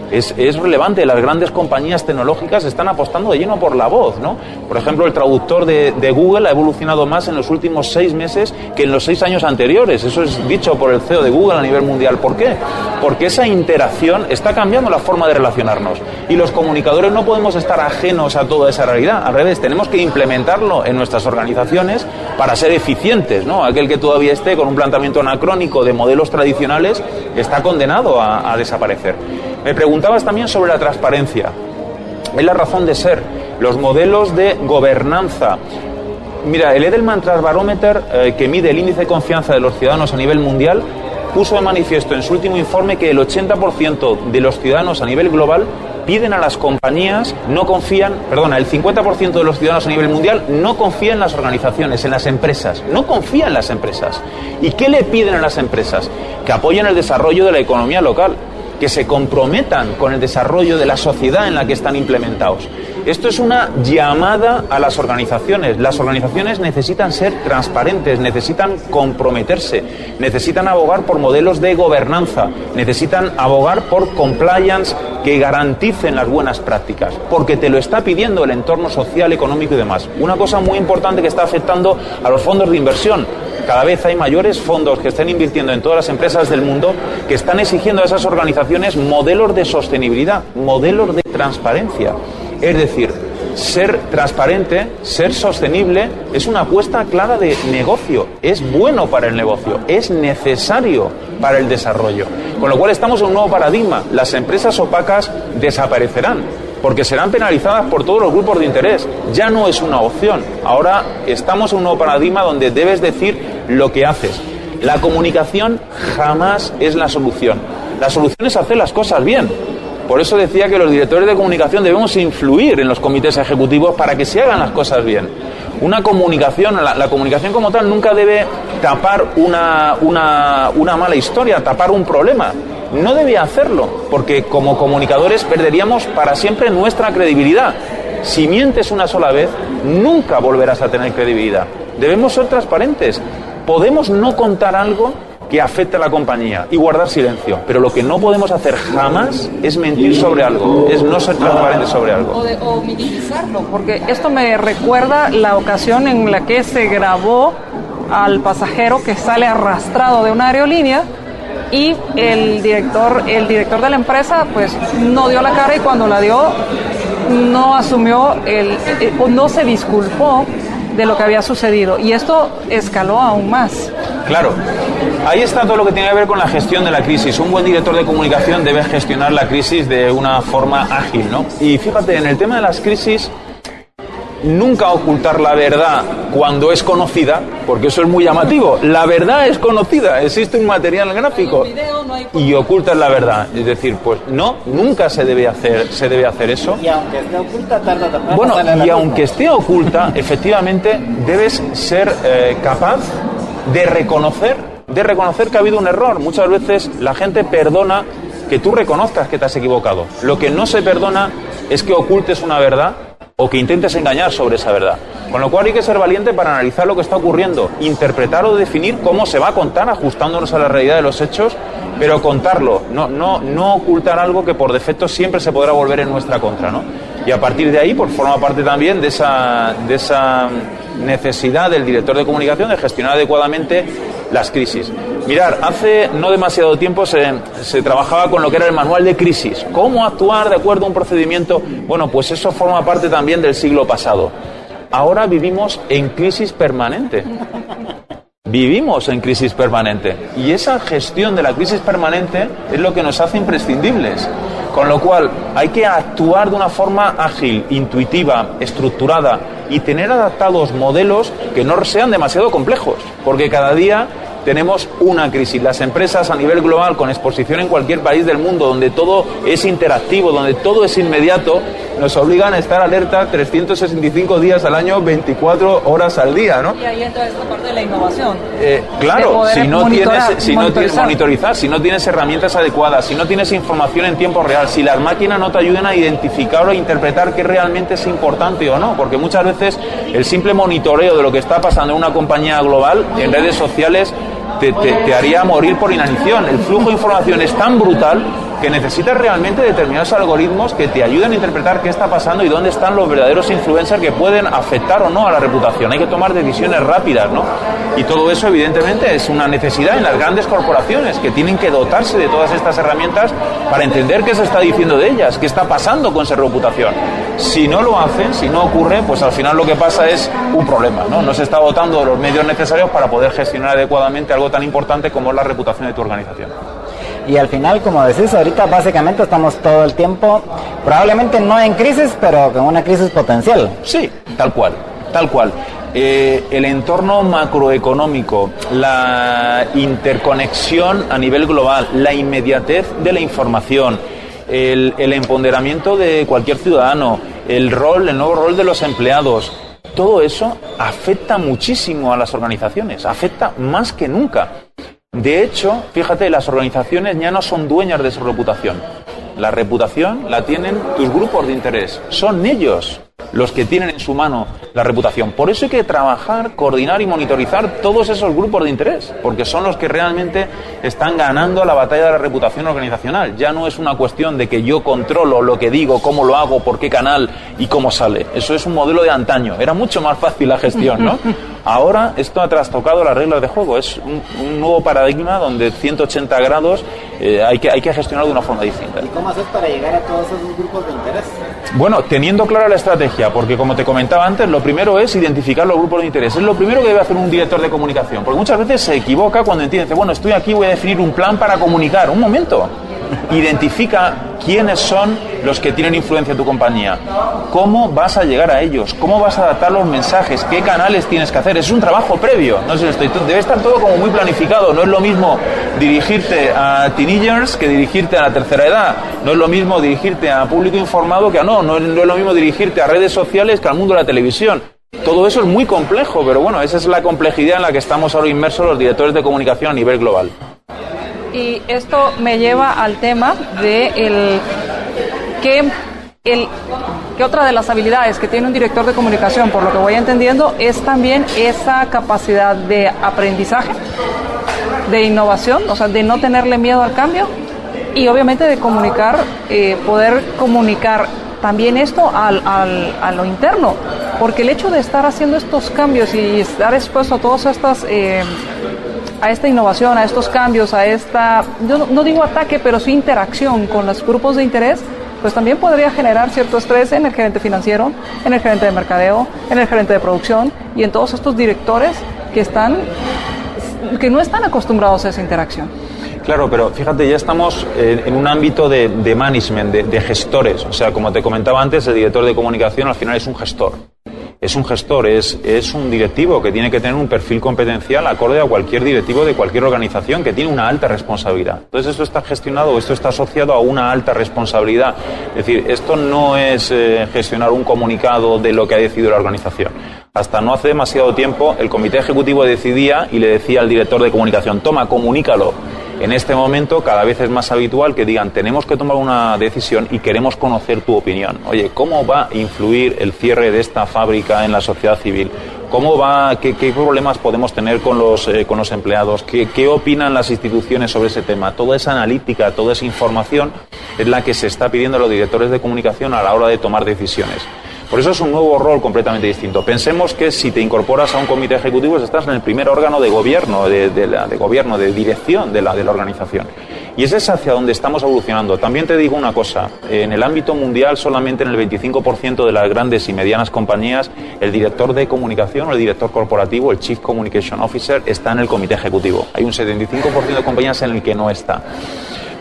Es relevante, las grandes compañías tecnológicas están apostando de lleno por la voz, ¿no? Por ejemplo, el traductor de Google ha evolucionado más en los últimos 6 meses que en los 6 años anteriores. Eso es dicho por el CEO de Google a nivel mundial. ¿Por qué? Porque esa interacción está cambiando la forma de relacionarnos. Y los comunicadores no podemos estar ajenos a toda esa realidad. Al revés, tenemos que implementarlo en nuestras organizaciones para ser eficientes, ¿no? Aquel que todavía esté con un planteamiento anacrónico de modelos tradicionales está condenado a desaparecer. Me preguntabas también sobre la transparencia. Es la razón de ser. Los modelos de gobernanza. Mira, el Edelman Trust Barometer, que mide el índice de confianza de los ciudadanos a nivel mundial, puso de manifiesto en su último informe que el 80% de los ciudadanos a nivel global piden a las compañías, el 50% de los ciudadanos a nivel mundial no confía en las organizaciones, en las empresas, no confía en las empresas. ¿Y qué le piden a las empresas? Que apoyen el desarrollo de la economía local, que se comprometan con el desarrollo de la sociedad en la que están implementados. Esto es una llamada a las organizaciones. Las organizaciones necesitan ser transparentes, necesitan comprometerse, necesitan abogar por modelos de gobernanza, necesitan abogar por compliance que garanticen las buenas prácticas, porque te lo está pidiendo el entorno social, económico y demás. Una cosa muy importante que está afectando a los fondos de inversión. Cada vez hay mayores fondos que están invirtiendo en todas las empresas del mundo que están exigiendo a esas organizaciones modelos de sostenibilidad, modelos de transparencia. Es decir, ser transparente, ser sostenible, es una apuesta clara de negocio. Es bueno para el negocio, es necesario para el desarrollo. Con lo cual estamos en un nuevo paradigma. Las empresas opacas desaparecerán, porque serán penalizadas por todos los grupos de interés. Ya no es una opción. Ahora estamos en un nuevo paradigma donde debes decir lo que haces. La comunicación jamás es la solución. La solución es hacer las cosas bien. Por eso decía que los directores de comunicación debemos influir en los comités ejecutivos para que se hagan las cosas bien. Una comunicación, la comunicación como tal nunca debe tapar una mala historia, tapar un problema. No debe hacerlo, porque como comunicadores perderíamos para siempre nuestra credibilidad. Si mientes una sola vez, nunca volverás a tener credibilidad. Debemos ser transparentes. Podemos no contar algo que afecte a la compañía y guardar silencio, pero lo que no podemos hacer jamás es mentir sobre algo, es no ser transparente sobre algo. O minimizarlo, porque esto me recuerda la ocasión en la que se grabó al pasajero que sale arrastrado de una aerolínea y el director de la empresa pues no dio la cara, y cuando la dio no asumió no se disculpó de lo que había sucedido, y esto escaló aún más. Claro, ahí está todo lo que tiene que ver con la gestión de la crisis. Un buen director de comunicación debe gestionar la crisis de una forma ágil, ¿no? Y fíjate, en el tema de las crisis, nunca ocultar la verdad cuando es conocida, porque eso es muy llamativo. La verdad es conocida, existe un material gráfico y ocultas la verdad. Es decir, pues no, nunca se debe hacer eso. Y aunque esté oculta, tarde o temprano bueno, sale a la y luz. aunque esté oculta, efectivamente debes ser capaz de reconocer que ha habido un error. Muchas veces la gente perdona que tú reconozcas que te has equivocado. Lo que no se perdona es que ocultes una verdad o que intentes engañar sobre esa verdad. Con lo cual hay que ser valiente para analizar lo que está ocurriendo, interpretar o definir cómo se va a contar, ajustándonos a la realidad de los hechos, pero contarlo, no ocultar algo que por defecto siempre se podrá volver en nuestra contra, ¿no? Y a partir de ahí, pues forma parte también de esa necesidad del director de comunicación de gestionar adecuadamente las crisis. Mirar, hace no demasiado tiempo se trabajaba con lo que era el manual de crisis. ¿Cómo actuar de acuerdo a un procedimiento? Bueno, pues eso forma parte también del siglo pasado. Ahora vivimos en crisis permanente. Vivimos en crisis permanente. Y esa gestión de la crisis permanente es lo que nos hace imprescindibles. Con lo cual, hay que actuar de una forma ágil, intuitiva, estructurada y tener adaptados modelos que no sean demasiado complejos. Porque cada día tenemos una crisis. Las empresas a nivel global, con exposición en cualquier país del mundo, donde todo es interactivo, donde todo es inmediato, nos obligan a estar alerta 365 días al año, 24 horas al día, ¿no? Y ahí entra esta parte de la innovación. Claro, si no tienes monitorizar, si no tienes herramientas adecuadas, si no tienes información en tiempo real, si las máquinas no te ayudan a identificar o interpretar qué realmente es importante o no, porque muchas veces el simple monitoreo de lo que está pasando en una compañía global en redes sociales te haría morir por inanición. El flujo de información es tan brutal que necesitas realmente determinados algoritmos que te ayuden a interpretar qué está pasando y dónde están los verdaderos influencers que pueden afectar o no a la reputación. Hay que tomar decisiones rápidas, ¿no? Y todo eso, evidentemente, es una necesidad en las grandes corporaciones que tienen que dotarse de todas estas herramientas para entender qué se está diciendo de ellas, qué está pasando con su reputación. Si no lo hacen, si no ocurre, pues al final lo que pasa es un problema, ¿no? No se está dotando de los medios necesarios para poder gestionar adecuadamente algo tan importante como es la reputación de tu organización. Y al final, como decís, ahorita básicamente estamos todo el tiempo, probablemente no en crisis, pero con una crisis potencial. Sí, tal cual. El entorno macroeconómico, la interconexión a nivel global, la inmediatez de la información, el empoderamiento de cualquier ciudadano, el nuevo rol de los empleados, todo eso afecta muchísimo a las organizaciones, afecta más que nunca. De hecho, fíjate, las organizaciones ya no son dueñas de su reputación. La reputación la tienen tus grupos de interés. Son ellos los que tienen en su mano la reputación. Por eso hay que trabajar, coordinar y monitorizar todos esos grupos de interés, porque son los que realmente están ganando la batalla de la reputación organizacional. Ya no es una cuestión de que yo controlo lo que digo, cómo lo hago, por qué canal y cómo sale. Eso es un modelo de antaño. Era mucho más fácil la gestión, ¿no? Ahora esto ha trastocado las reglas de juego. Es un nuevo paradigma donde 180 grados hay que gestionar de una forma distinta. ¿Y cómo haces para llegar a todos esos grupos de interés? Bueno, teniendo clara la estrategia, porque como te comentaba antes, lo primero es identificar los grupos de interés. Es lo primero que debe hacer un director de comunicación, porque muchas veces se equivoca cuando entiende, bueno, estoy aquí, voy a definir un plan para comunicar. Un momento. Identifica quiénes son los que tienen influencia en tu compañía, cómo vas a llegar a ellos, cómo vas a adaptar los mensajes, qué canales tienes que hacer. Es un trabajo previo, no sé, debe estar todo como muy planificado. No es lo mismo dirigirte a teenagers que dirigirte a la tercera edad, no es lo mismo dirigirte a público informado que no es lo mismo dirigirte a redes sociales que al mundo de la televisión. Todo eso es muy complejo, pero bueno, esa es la complejidad en la que estamos ahora inmersos los directores de comunicación a nivel global. Y esto me lleva al tema de que otra de las habilidades que tiene un director de comunicación, por lo que voy entendiendo, es también esa capacidad de aprendizaje, de innovación, o sea, de no tenerle miedo al cambio y obviamente de comunicar, poder comunicar también esto a lo interno, porque el hecho de estar haciendo estos cambios y estar expuesto a todas estas a esta innovación, a estos cambios, a esta, yo no digo ataque, pero sí interacción con los grupos de interés, pues también podría generar cierto estrés en el gerente financiero, en el gerente de mercadeo, en el gerente de producción y en todos estos directores que no están acostumbrados a esa interacción. Claro, pero fíjate, ya estamos en un ámbito de management, de gestores. O sea, como te comentaba antes, el director de comunicación al final es un gestor. es un gestor, es un directivo que tiene que tener un perfil competencial acorde a cualquier directivo de cualquier organización, que tiene una alta responsabilidad. Entonces esto está gestionado, esto está asociado a una alta responsabilidad. Es decir, esto no es gestionar un comunicado de lo que ha decidido la organización. Hasta no hace demasiado tiempo el comité ejecutivo decidía y le decía al director de comunicación: toma, comunícalo. En este momento cada vez es más habitual que digan: tenemos que tomar una decisión y queremos conocer tu opinión. Oye, ¿cómo va a influir el cierre de esta fábrica en la sociedad civil? ¿Cómo va? ¿Qué problemas podemos tener con los empleados? ¿Qué opinan las instituciones sobre ese tema? Toda esa analítica, toda esa información es la que se está pidiendo a los directores de comunicación a la hora de tomar decisiones. Por eso es un nuevo rol completamente distinto. Pensemos que si te incorporas a un comité ejecutivo estás en el primer órgano de gobierno, de dirección de la organización. Y ese es hacia donde estamos evolucionando. También te digo una cosa, en el ámbito mundial solamente en el 25% de las grandes y medianas compañías el director de comunicación o el director corporativo, el Chief Communication Officer, está en el comité ejecutivo. Hay un 75% de compañías en el que no está.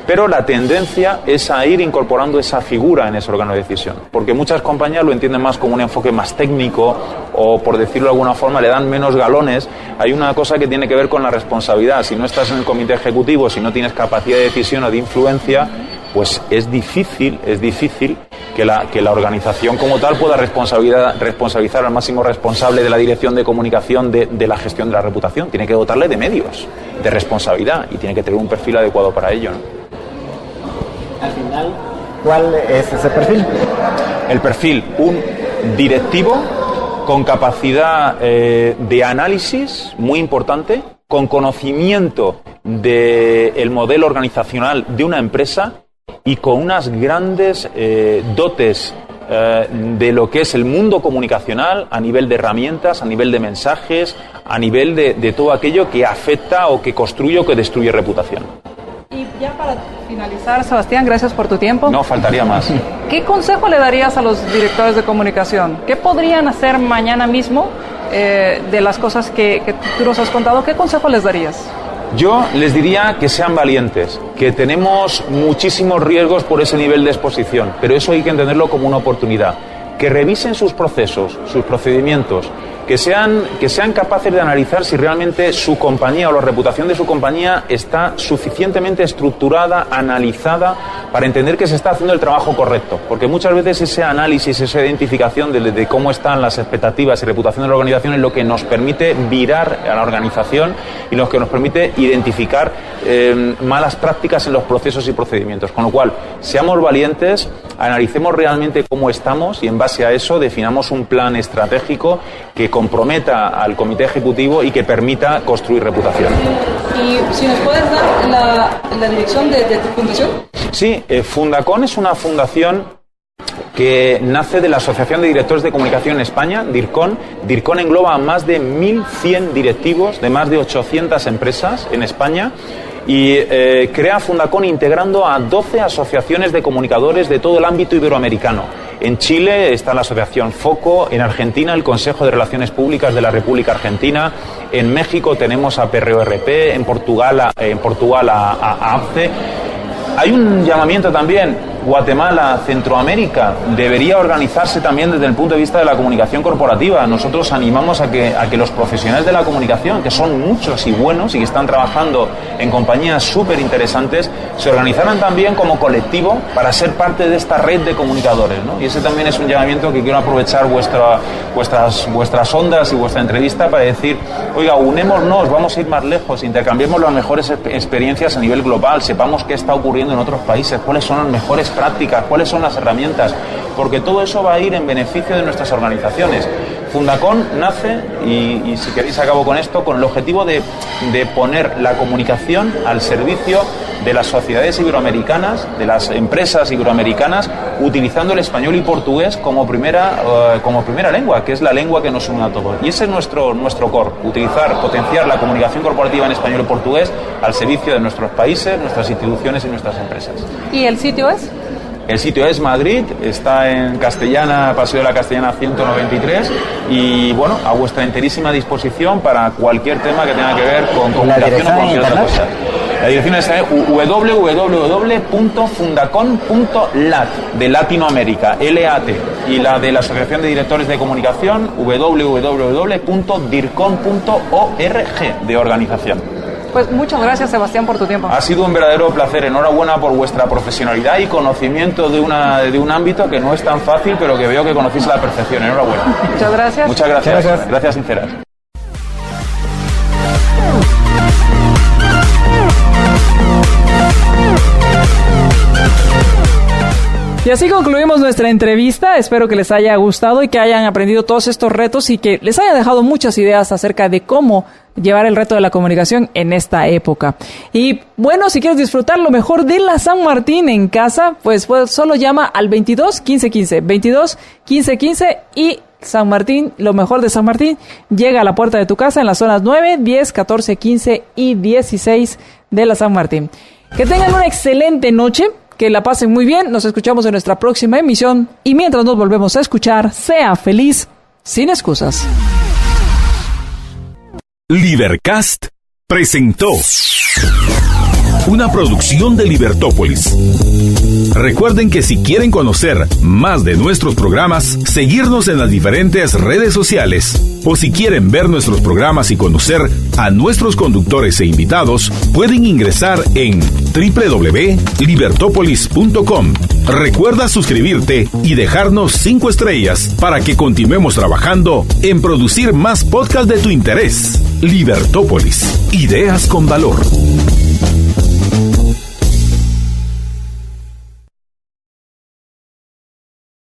Pero la tendencia es a ir incorporando esa figura en ese órgano de decisión, porque muchas compañías lo entienden más como un enfoque más técnico o, por decirlo de alguna forma, le dan menos galones. Hay una cosa que tiene que ver con la responsabilidad. Si no estás en el comité ejecutivo, si no tienes capacidad de decisión o de influencia, pues es difícil que la organización como tal pueda responsabilizar al máximo responsable de la dirección de comunicación de la gestión de la reputación. Tiene que dotarle de medios, de responsabilidad, y tiene que tener un perfil adecuado para ello, ¿no? Al final, ¿cuál es ese perfil? El perfil, un directivo con capacidad de análisis muy importante, con conocimiento del modelo organizacional de una empresa y con unas grandes dotes de lo que es el mundo comunicacional a nivel de herramientas, a nivel de mensajes, a nivel de todo aquello que afecta o que construye o que destruye reputación. Y ya para finalizar, Sebastián, gracias por tu tiempo. No, faltaría más. ¿Qué consejo le darías a los directores de comunicación? ¿Qué podrían hacer mañana mismo de las cosas que tú nos has contado? ¿Qué consejo les darías? Yo les diría que sean valientes, que tenemos muchísimos riesgos por ese nivel de exposición, pero eso hay que entenderlo como una oportunidad. Que revisen sus procesos, sus procedimientos, que sean capaces de analizar si realmente su compañía o la reputación de su compañía está suficientemente estructurada, analizada, para entender que se está haciendo el trabajo correcto. Porque muchas veces ese análisis, esa identificación de cómo están las expectativas y reputación de la organización es lo que nos permite virar a la organización y lo que nos permite identificar malas prácticas en los procesos y procedimientos. Con lo cual, seamos valientes, analicemos realmente cómo estamos y en base a eso definamos un plan estratégico que comprometa al comité ejecutivo y que permita construir reputación. Y si nos puedes dar la dirección de tu fundación. Sí, Fundacon es una fundación que nace de la Asociación de Directores de Comunicación en España, DIRCON. DIRCON engloba a más de 1.100 directivos de más de 800 empresas en España y crea Fundacon integrando a 12 asociaciones de comunicadores de todo el ámbito iberoamericano. En Chile está la asociación FOCO, en Argentina el Consejo de Relaciones Públicas de la República Argentina, en México tenemos a PRORP, en Portugal a APCE. Hay un llamamiento también. Guatemala, Centroamérica, debería organizarse también desde el punto de vista de la comunicación corporativa. Nosotros animamos a que los profesionales de la comunicación, que son muchos y buenos y que están trabajando en compañías súper interesantes, se organizaran también como colectivo para ser parte de esta red de comunicadores, ¿no? Y ese también es un llamamiento que quiero aprovechar vuestras ondas y vuestra entrevista para decir, oiga, unémonos, vamos a ir más lejos, intercambiemos las mejores experiencias a nivel global, sepamos qué está ocurriendo en otros países, cuáles son las mejores prácticas, cuáles son las herramientas, porque todo eso va a ir en beneficio de nuestras organizaciones. Fundacon nace, y si queréis acabo con esto, con el objetivo de poner la comunicación al servicio de las sociedades iberoamericanas, de las empresas iberoamericanas, utilizando el español y portugués como primera lengua, que es la lengua que nos une a todos. Y ese es nuestro core, potenciar la comunicación corporativa en español y portugués al servicio de nuestros países, nuestras instituciones y nuestras empresas. ¿Y el sitio es? El sitio es Madrid, está en Castellana, Paseo de la Castellana 193 y bueno, a vuestra enterísima disposición para cualquier tema que tenga que ver con comunicación o cualquier otra cosa. La dirección es www.fundacon.lat, de Latinoamérica, LAT, y la de la Asociación de Directores de Comunicación, www.dircon.org, de organización. Pues muchas gracias, Sebastián, por tu tiempo. Ha sido un verdadero placer. Enhorabuena por vuestra profesionalidad y conocimiento de un ámbito que no es tan fácil, pero que veo que conocéis a la perfección. Enhorabuena. Muchas gracias. Muchas gracias. Gracias sinceras. Y así concluimos nuestra entrevista. Espero que les haya gustado y que hayan aprendido todos estos retos y que les haya dejado muchas ideas acerca de cómo llevar el reto de la comunicación en esta época. Y bueno, si quieres disfrutar lo mejor de la San Martín en casa, pues solo llama al 22 15 15, 22 15 15 y San Martín, lo mejor de San Martín, llega a la puerta de tu casa en las zonas 9, 10, 14, 15 y 16 de la San Martín. Que tengan una excelente noche. Que la pasen muy bien, nos escuchamos en nuestra próxima emisión y mientras nos volvemos a escuchar, sea feliz sin excusas. Libercast presentó una producción de Libertópolis. Recuerden que si quieren conocer más de nuestros programas, seguirnos en las diferentes redes sociales, o si quieren ver nuestros programas y conocer a nuestros conductores e invitados, pueden ingresar en www.libertopolis.com. Recuerda suscribirte y dejarnos 5 estrellas para que continuemos trabajando en producir más podcasts de tu interés. Libertópolis, ideas con valor.